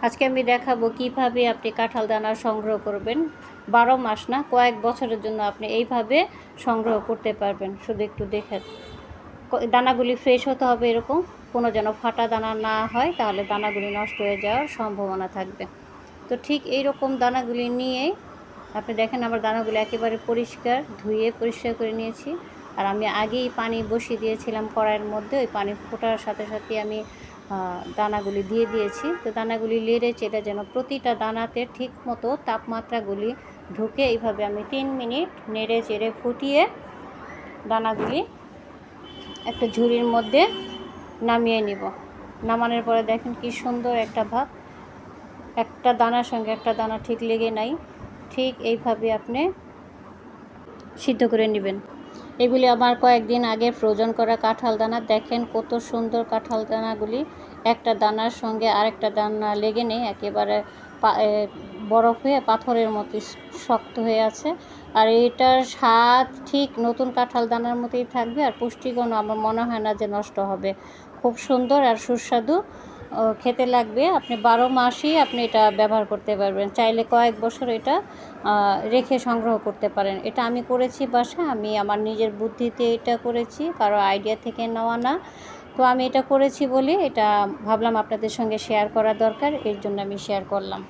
আজকে আমি দেখাবো কিভাবে আপনি কাঁঠাল দানা সংগ্রহ করবেন। 12 মাস না, কয়েক বছরের জন্য আপনি এইভাবে সংগ্রহ করতে পারবেন। শুধু একটু দেখেন, দানাগুলি ফ্রেশ হতে হবে, এরকম কোনো যেন ফাটা দানা না হয়, তাহলে দানাগুলি নষ্ট হয়ে যাওয়ার সম্ভাবনা থাকবে। তো ঠিক এই রকম দানাগুলি নিয়ে আপনি দেখেন, আমার দানাগুলি একেবারে পরিষ্কার, ধুয়ে পরিষ্কার করে নিয়েছি। আর আমি আগেই পানি বসিয়ে দিয়েছিলাম কড়াইয়ের মধ্যে, ওই পানি ফোটার সাথে সাথে আমি দানাগুলি দিয়ে দিয়েছি। তো দানাগুলি নেড়ে চেড়ে যেন প্রতিটা দানাতে ঠিক মতো তাপমাত্রাগুলি ঢুকে, এইভাবে আমি 3 মিনিট নেড়ে চেড়ে ফুটিয়ে দানাগুলি একটা ঝুড়ির মধ্যে নামিয়ে নিব। নামানোর পরে দেখেন কি সুন্দর একটা ভাব, একটা দানার সঙ্গে একটা দানা ঠিক লেগে নাই। ঠিক এইভাবে আপনি সিদ্ধ করে নেবেন। এগুলি আমার কয়েকদিন আগে ফ্রোজন করা কাঁঠাল দানা। দেখেন কত সুন্দর কাঁঠাল দানাগুলি, একটা দানার সঙ্গে আরেকটা দানা লেগে নেই, একেবারে বরফ হয়ে পাথরের মতো শক্ত হয়ে আছে। আর এটার স্বাদ ঠিক নতুন কাঁঠাল দানার মতোই থাকবে, আর পুষ্টিগুণ আমার মনে হয় না যে নষ্ট হবে। খুব সুন্দর আর সুস্বাদু খেতে লাগবে। আপনি 12 মাসই আপনি এটা ব্যবহার করতে পারবেন, চাইলে কয়েক বছর এটা রেখে সংগ্রহ করতে পারেন। এটা আমি করেছি বাসায়, আমি আমার নিজের বুদ্ধিতে এটা করেছি, কারো আইডিয়া থেকে নেওয়া না। তো আমি এটা করেছি বলে এটা ভাবলাম আপনাদের সঙ্গে শেয়ার করা দরকার, এর জন্য আমি শেয়ার করলাম।